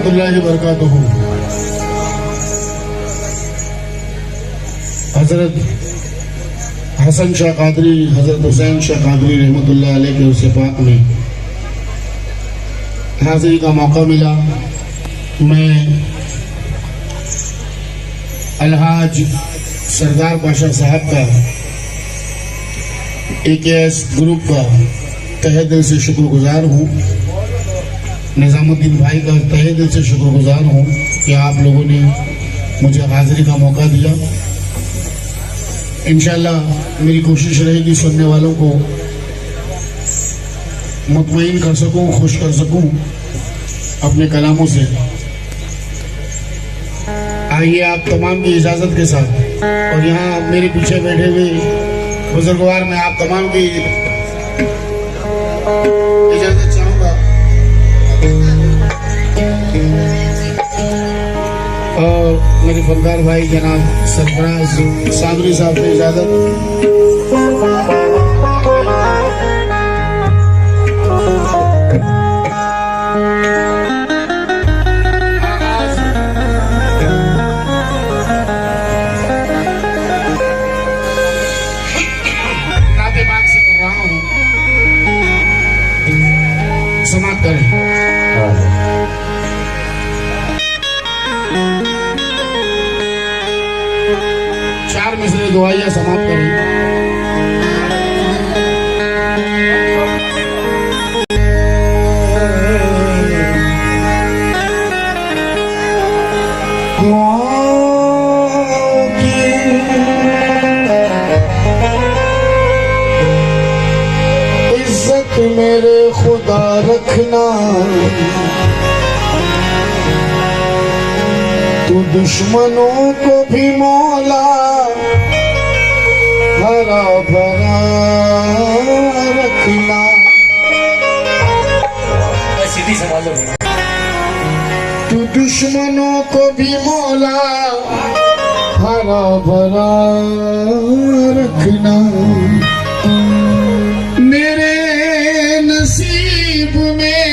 रहमतुल्लाहि व बरकातुहू। हजरत हसन शाह कादरी, हजरत हुसैन शाह कादरी रहमतुल्लाह अलैह के उर्स पाक में हाजिरी का मौका मिला। मैं अलहाज सरदार पाशा साहब का AKS ग्रुप का तहे दिल से शुक्रगुजार हूँ। निज़ामुद्दीन भाई का तहे दिल से शुक्रगुजार हूँ कि आप लोगों ने मुझे हाजिरी का मौका दिया। इंशाअल्लाह मेरी कोशिश रहेगी सुनने वालों को मुतमईन कर सकूं, खुश कर सकूं अपने कलामों से। आइए आप तमाम की इजाज़त के साथ, और यहाँ मेरे पीछे बैठे हुए बुजुर्गवार मैं आप तमाम की इजाज़त चाहूँगा और मेरे फनकार भाई जनाब सरफराज सादरी साहब की इजाज़त। समाप्त करें। चार मिसरे दुआइया समाप्त करें। मेरे खुदा रखना, तू दुश्मनों को भी मौला हरा भरा रखना। सीधी संभालो। तू दुश्मनों को भी मौला हरा भरा रखना। मेरे नसीब में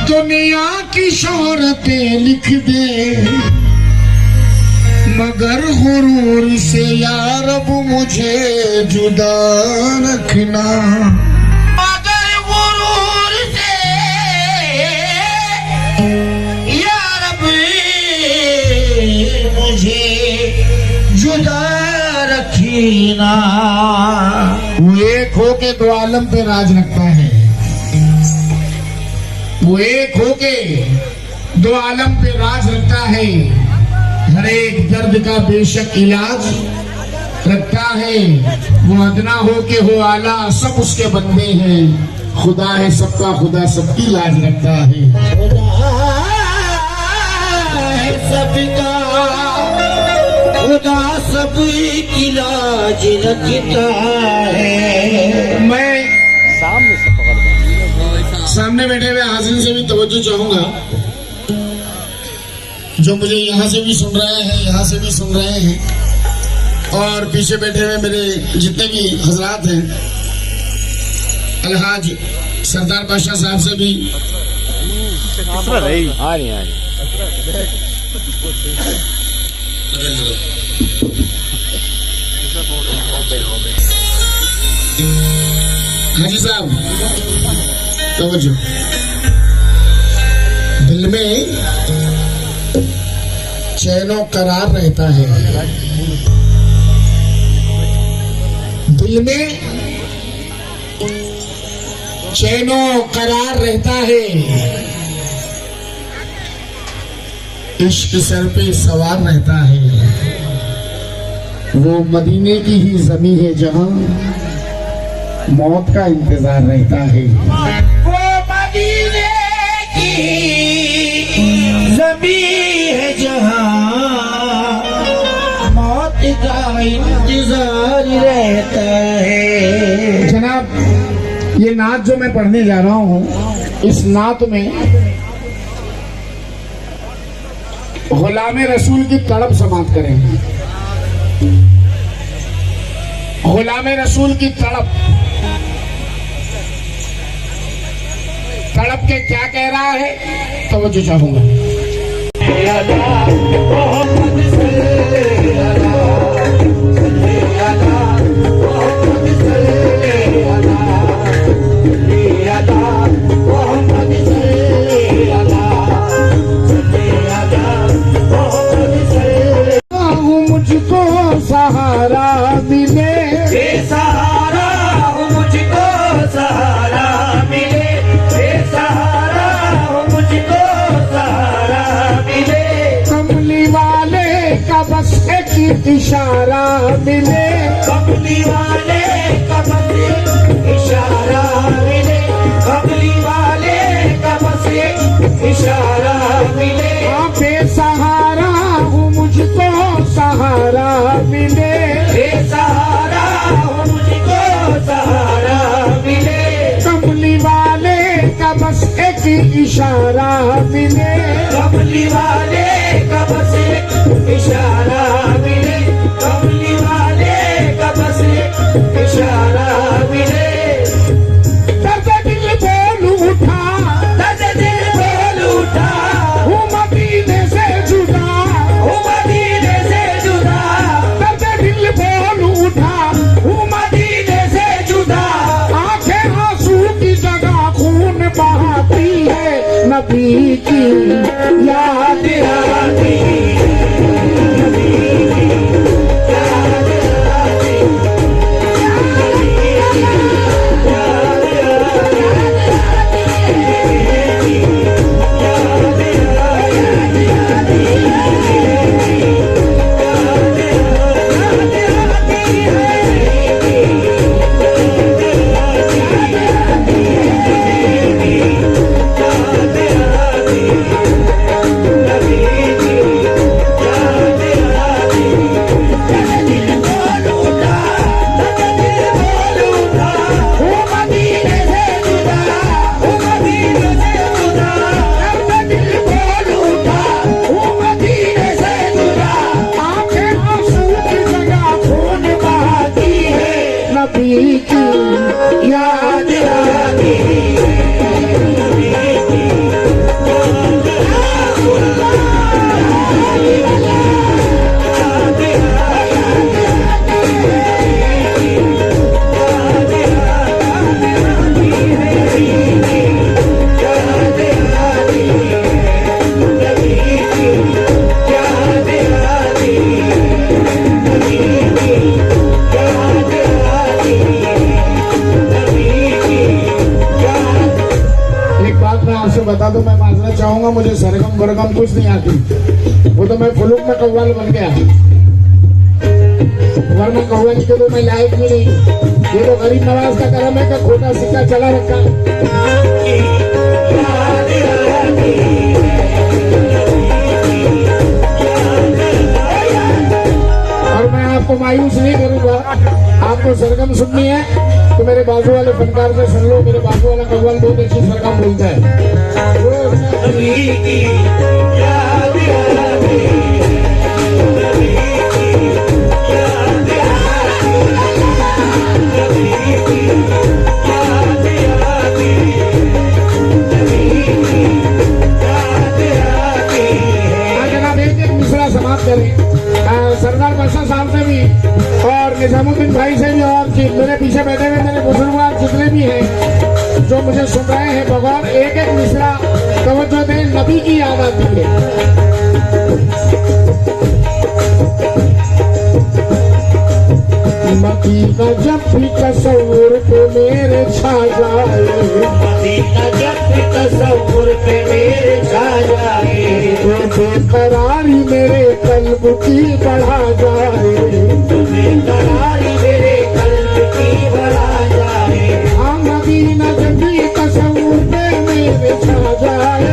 दुनिया की शोहरतें लिख दे, मगर गुरूर से या रब मुझे जुदा रखना। मगर गुरूर से या रब मुझे जुदा रखना। वो एक हो के दो आलम पे राज रखता है, वो एक हो के दो आलम पे राज रखता है। हर एक दर्द का बेशक इलाज रखता है। वो अदना हो के हो आला, सब उसके बंदे हैं। खुदा है सबका खुदा, सबकी लाज रखता है। खुदा है सबका खुदा, सबकी लाज रखता है। मैं सामने बैठे हुए हाजिर से भी तवज्जो चाहूंगा, जो मुझे यहाँ से भी सुन रहे हैं, यहाँ से भी सुन रहे हैं, और पीछे बैठे हुए मेरे जितने भी हजरात हैं, अलहाज सरदार पाशा साहब से भी हाजी साहब तवज्जो। दिल में चैनो करार रहता है, दिल में चैनो करार रहता है। इश्क सर पे सवार रहता है। वो मदीने की ही ज़मीं है जहां मौत का इंतजार रहता है। वो मदीने की ज़मीं है जहां मौत का इंतजार रहता है। जनाब, ये नात जो मैं पढ़ने जा रहा हूँ, इस नात में गुलामे रसूल की तड़प समाप्त करेंगे। गुलामे रसूल की तड़प, तड़प के क्या कह रहा है तो जो चाहूंगा। मुझको सहारा मिले, सहारा हो मुझको सहारा मिले, सहारा हो मुझको सहारा मिले। कमली वाले का बस एक इशारा मिले, कमली वाले का बस एक इशारा मिले, कमली वाले का बस एक इशारा मिले। बेसहारा हूँ मुझको सहारा मिले, सहारा हो मुझको सहारा मिले। कमली वाले का बस एक इशारा मिले, कमली वाले का बस एक इशारा मिले, कमली वाले का बस एक इशारा मिले। दर्द दिल बोल उठा, दर्द दिल बोल उठा, हूँ मदीने से जुदा, हूँ मदीने से जुदा। दर्द दिल बोल उठा, हूँ मदीने से जुदा। आंखें आंसू की जगह खून बहाती है, नबी की याद आती बता दो, मैं मानना चाहूंगा मुझे सरगम बरगम कुछ नहीं आती, वो तो मैं फुलुक में कव्वाल बन गया, वरना कव्वाली के तो मैं लायक भी नहीं। ये तो गरीब नवाज का करम है कि खोटा सिक्का चला रखा। और मैं आपको मायूस नहीं करूंगा, आपको सरगम सुननी है तो मेरे बाजू वाले फनकार से सुन लो। मेरे बाजू वाला कव्वाल बहुत अच्छी सरगम बोलता है। जनाब एक मिसरा समाप्त करें सरदार बादशाह साहब से भी और निजामुद्दीन भाई से भी, और मेरे पीछे बैठे हुए मेरे बुजुर्ग जितने भी हैं जो मुझे सुन रहे हैं, बगौर एक एक मिसरा तवज्जो दें, नबी की याद आती है। मदीना जब भी तस्वुर पे मेरे छा जाए, मदीना जब भी तस्वुर पे मेरे छा जाए, तो बेकरारी मेरे कल्ब की बढ़ा जाए, तो बेकरारी मेरे कल्ब की बढ़ा जाए। हाँ मदीना जब भी तस्वुर पे मेरे छा जाए,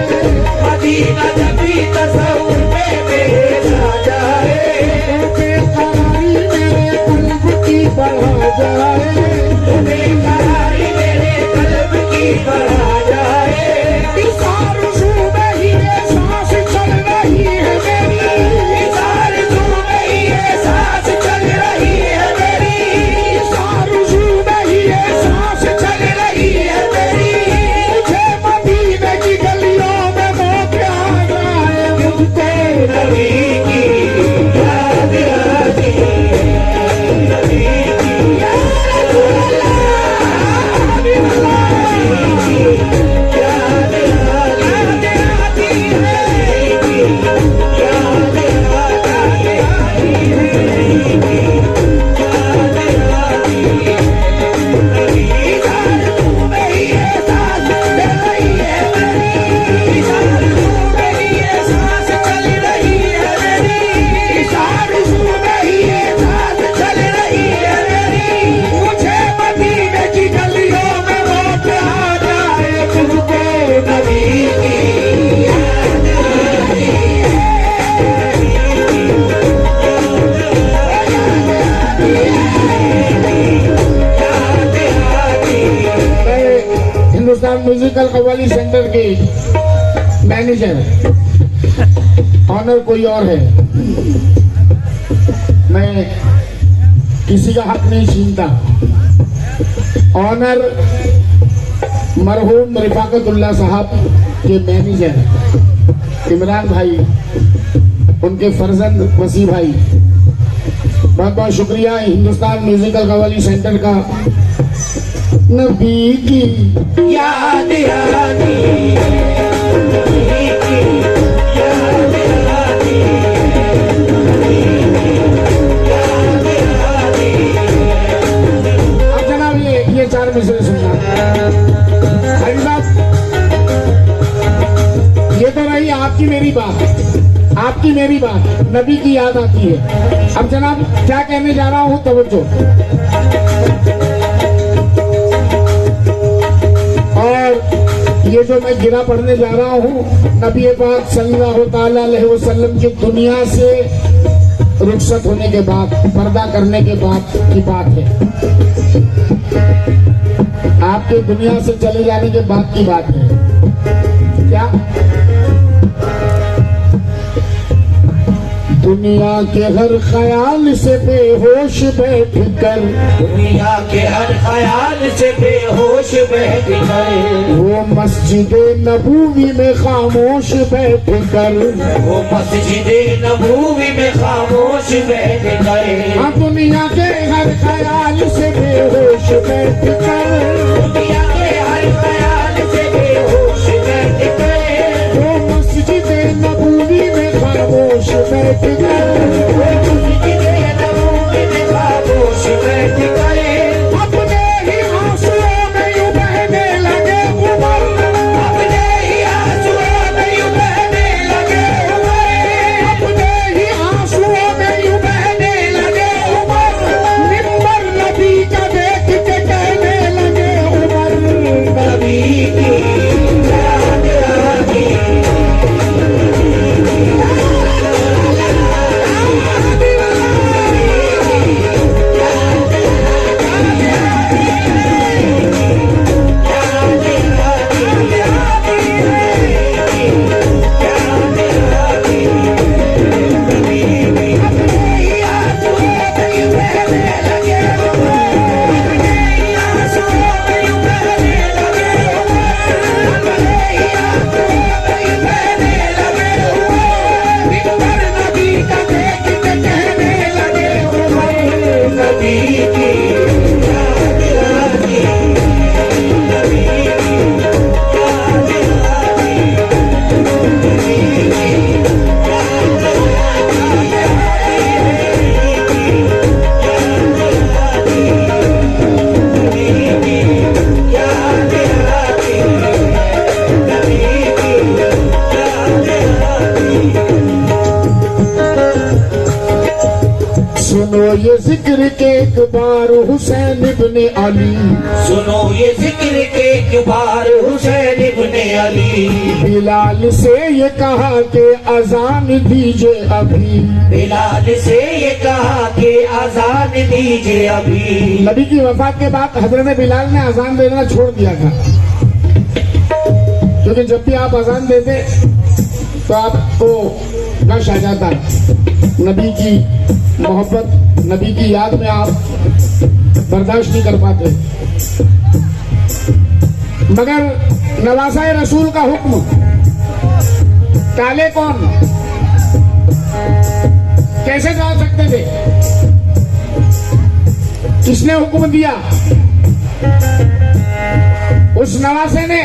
मदीना जब भी तस्वुर पे मेरे छा जाए, तो बेकरारी मेरे कल्ब की बढ़ा जाए, तो बेकरारी मेरे कल्ब की बढ़ा जाए। इस आरज़ू में ही ये सांस चल रही है मेरी, इस आरज़ू में ही के मैनेजर, ऑनर कोई और है। मैं किसी का हक नहीं छीनता। ऑनर मरहूम रिफाकतुल्लाह साहब के मैनेजर इमरान भाई, उनके फर्जंद वसी भाई, बहुत बहुत शुक्रिया हिंदुस्तान म्यूजिकल कव्वाली सेंटर का। नबी की याद आती, नबी की याद आती, याद आती। अब जनाब ये 4 मिसरे सुनना। भाई साहब, ये तो रही आपकी मेरी बात, आपकी मेरी बात, नबी की याद आती है। अब जनाब क्या कहने जा रहा हूँ, तवज्जो। और ये जो मैं गिरा पढ़ने जा रहा हूँ, नबी पाक सल्लल्लाहु ताला अलैहि वसल्लम की दुनिया से रुखसत होने के बाद, पर्दा करने के बाद की बात है। आपके दुनिया से चले जाने के बाद की बात है। क्या दुनिया के हर ख्याल से बेहोश बैठ कर, दुनिया के हर ख्याल से बेहोश बैठ कर, वो मस्जिद नबूवी में खामोश बैठ कर, वो मस्जिद नबूवी में खामोश बैठ कर, हाँ दुनिया के हर ख्याल से बेहोश बैठ कर, दुनिया के हर ख्याल से बेहोश बैठ कर, वो मस्जिद नबूवी में खामोश बैठ कर, वो मस्जिद नबूवी में खामोश बैठ कर, अपने ही आंसुओं में यूं बहने लगे उमर, अपने ही आंसुओं में यूं बहने लगे उमर, अपने ही आंसुओं में यूं बहने लगे उमर, मिंबर नबी का देख के कहने लगे उमर, नबी की याद आती, सुनो ये जिक्र के एक बार हुसैन इब्ने अली, सुनो ये जिक्र के एक बार हुसैन इब्ने अली, बिलाल से ये कहा कि अजान दीजिए अभी, बिलाल से ये कहा कि अजान दीजिए अभी, नबी की वफात के बाद हजरत बिलाल ने अजान देना छोड़ दिया था, क्योंकि जब भी आप अजान देते तो आपको गश आ जाता, नबी की मोहब्बत, नबी की याद में आप बर्दाश्त नहीं कर पाते। मगर नवासाए रसूल का हुक्म टाले कौन, कैसे जा सकते थे? किसने हुक्म दिया? उस नवासे ने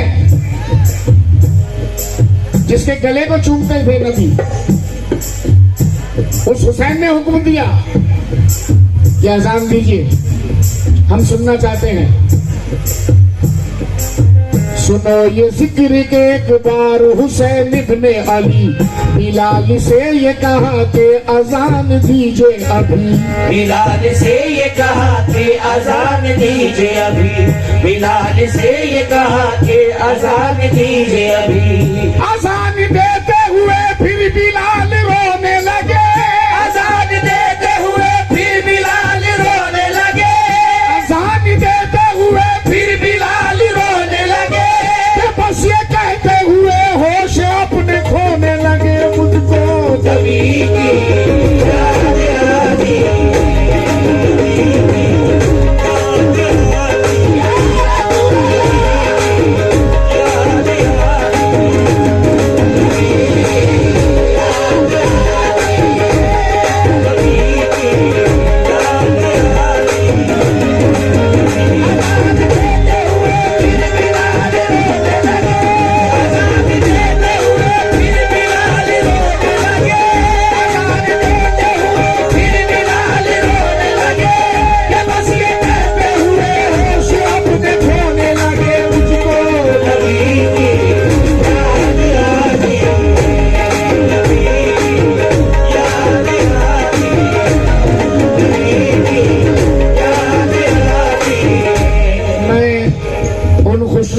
जिसके गले को चूमते थे नबी, उस हुसैन ने हुक्म दिया कि अजान दीजिए, हम सुनना चाहते हैं। सुनो ये जिक्र के एक बार हुसैन इब्ने अली, बिलाल से ये कहा कि अजान दीजिए अभी, बिलाल से ये कहा कि अजान दीजिए अभी, बिलाल से ये कहा कि अजान दीजिए अभी, अजान देते हुए फिर बिलाल रोने लगे, अजान देते हुए फिर बिलाल रोने लगे, अजान देते हुए फिर बिलाल रोने लगे, कि बस ये कहते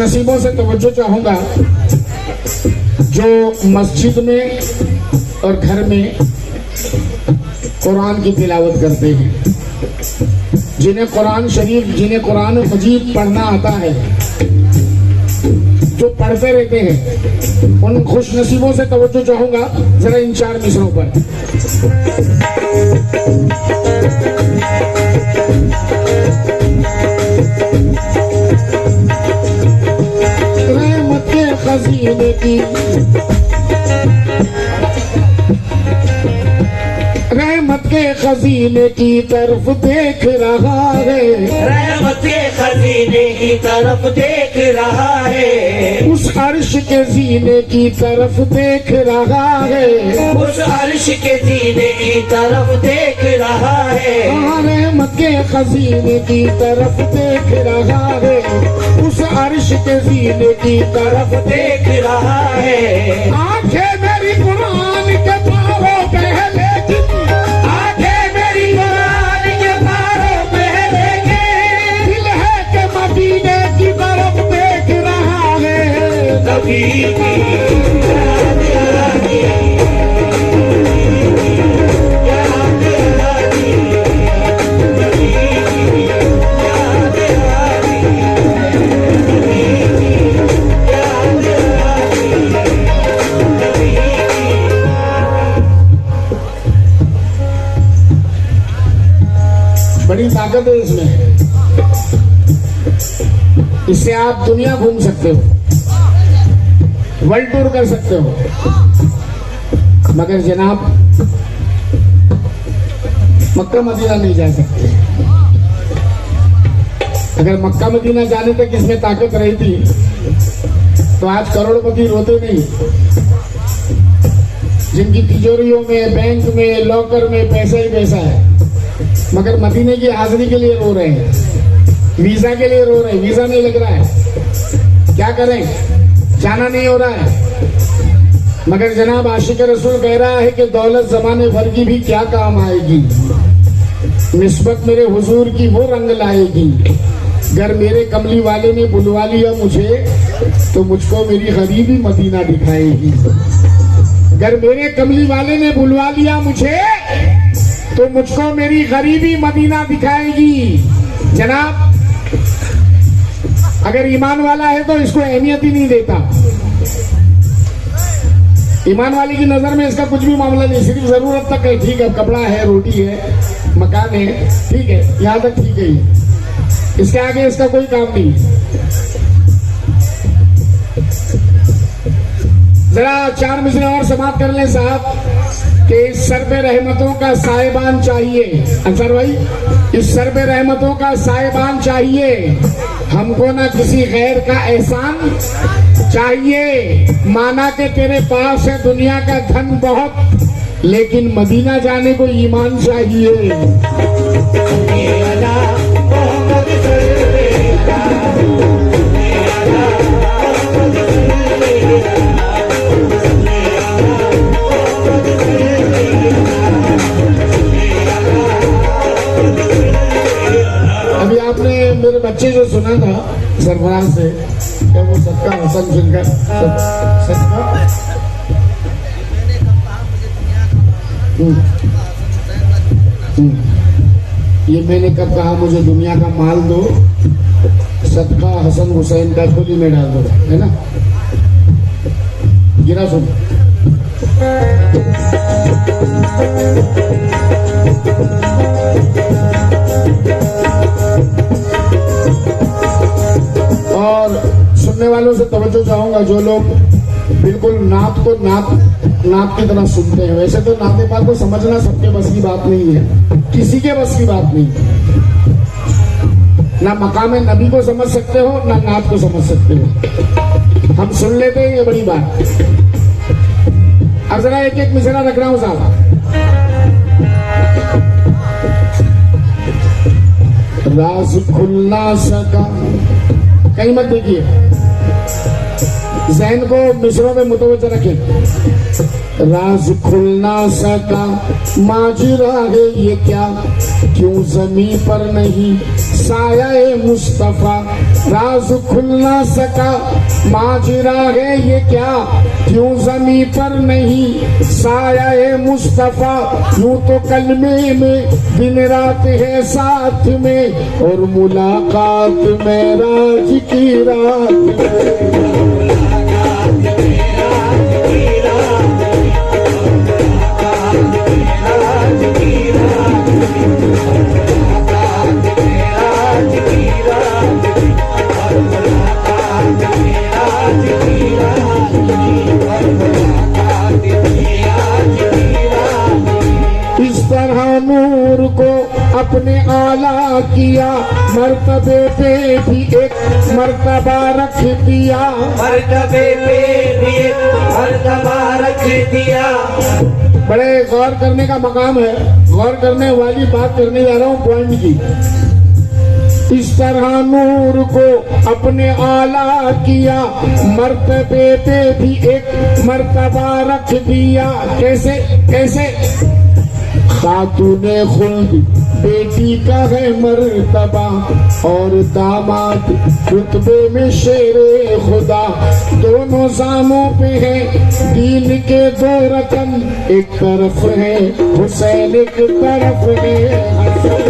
नसीबों से तवज्जो चाहूंगा जो मस्जिद में और घर में कुरान की तिलावत करते हैं, जिन्हें कुरान शरीफ, जिन्हें कुरान मजीद पढ़ना आता है, जो पढ़ते रहते हैं, उन खुश नसीबों से तवज्जो चाहूंगा जरा इन 4 मिसरों पर। रहमत के खजीने की, रहमत के खजीने की तरफ देख रहा है, रहमत के खजीने की तरफ देख रहा है, उस अर्श के जीने की तरफ देख रहा है, उस अर्श के जीने की तरफ देख रहा है, रहमत के खजीने की तरफ देख रहा है, उस अर्श के जीने की तरफ देख रहा है। आंखें मेरी कुरान के पारों पहले की, आंखें मेरी कुरान के पारों पहले के, दिल है कि मदीने की तरफ देख रहा है। नबी की याद आती, याद आती, नबी की याद आती, नबी की याद आती, नबी की। बड़ी ताकत है इसमें, इससे आप दुनिया घूम सकते हो, वर्ल्ड टूर कर सकते हो, मगर जनाब मक्का मदीना नहीं जा सकते। अगर मक्का मदीना जाने तक इसमें ताकत रही थी तो आज करोड़पति रोते नहीं, जिनकी तिजोरियों में, बैंक में, लॉकर में पैसा ही पैसा है, मगर मदीने की हाजिरी के लिए रो रहे हैं, वीजा के लिए रो रहे हैं, वीजा नहीं लग रहा है, क्या करें, जाना नहीं हो रहा है। मगर जनाब आशिक रसूल कह रहा है कि दौलत जमाने भर की भी क्या काम आएगी, निस्बत मेरे हुजूर की वो रंग लाएगी। अगर मेरे कमली वाले ने बुलवा लिया मुझे तो मुझको मेरी गरीबी मदीना दिखाएगी। अगर मेरे कमली वाले ने बुलवा लिया मुझे तो मुझको मेरी गरीबी मदीना दिखाएगी। जनाब अगर ईमान वाला है तो इसको अहमियत ही नहीं देता, ईमान वाले की नजर में इसका कुछ भी मामला नहीं, सिर्फ जरूरत तक है, ठीक है, कपड़ा है, रोटी है, मकान है, ठीक है, यहाँ तक ठीक है, इसके आगे इसका कोई काम नहीं। जरा 4 मिसरे और समाप्त कर लें साहब कि इस सर पे रहमतों का साहिबान चाहिए। अंसर भाई, इस सर पे रहमतों का साहिबान चाहिए, हमको ना किसी गैर का एहसान चाहिए। माना कि तेरे पास है दुनिया का धन बहुत, लेकिन मदीना जाने को ईमान चाहिए। अभी आपने मेरे बच्चे जो सुना था सरफराज से, क्या वो सबका हसन सुनकर सबका ये मैंने कब कहा मुझे दुनिया का माल दो, सदका हसन हुसैन का झोली में डाल दो, है ना। गिरा सुन, और सुनने वालों से तवज्जो चाहूंगा जो लोग बिल्कुल नात को नात की तरह सुनते हैं। वैसे तो नाते पाक को समझना सबके बस की बात नहीं है, किसी के बस की बात नहीं। ना मकाम नबी को समझ सकते हो, ना नात को समझ सकते हो, हम सुन लेते हैं, ये बड़ी बात। अब जरा एक एक मिसरा रख रहा हूं साहब। राज खुल ना सका, कहीं मत देखिए, जहन को मिसरों में मुतवज्जो रखें। राज खुल ना सका माजरा है ये क्या, क्यों जमी पर नहीं साया मुस्तफा, राज खुल ना सका। माजरा है ये क्या, क्यों जमी पर नहीं साया मुस्तफा, यूं तो कलमे में दिन रात है साथ में, और मुलाकात में राज की रात में। इस तरह नूर को अपने आला किया, मर्तबे पे भी एक मर्तबा रख दिया, मर्तबे पे भी एक मर्तबा रख दिया। बड़े गौर करने का मकाम है, गौर करने वाली बात करने जा रहा हूँ पॉइंट की। इस तरह नूर को अपने आला किया, मर्तबे पे भी एक मर्तबा रख दिया। कैसे कैसे? खातूने खुल्द बेटी का है मर्तबा, और दामाद रुतबे में शेरे खुदा, दोनों जामों पे है दीन के दो रतन, एक तरफ है हुसैन एक तरफ है हसन।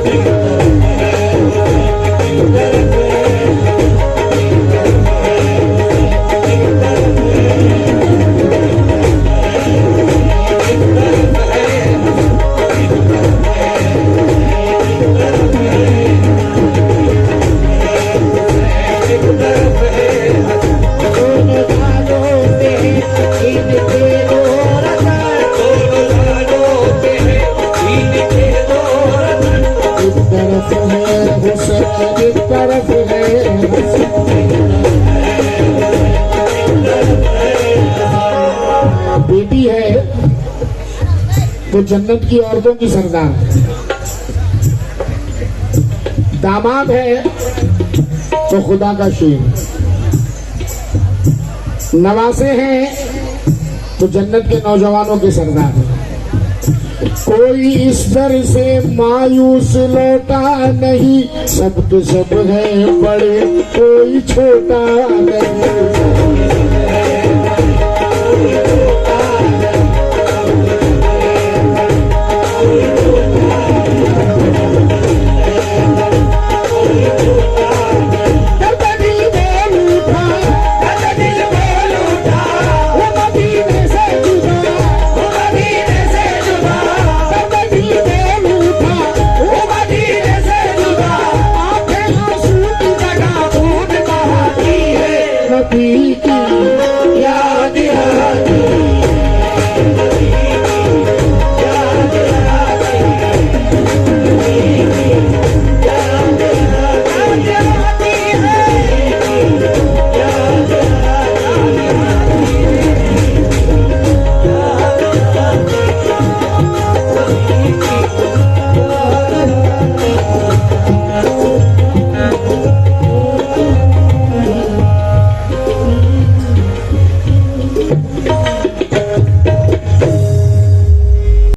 बेटी है तो जन्नत की औरतों की सरदार, दामाद है तो खुदा का शेर, नवासे हैं तो जन्नत के नौजवानों के सरदार। कोई इस दर से मायूस लौटा नहीं, सब तो सब है बड़े कोई छोटा नहीं।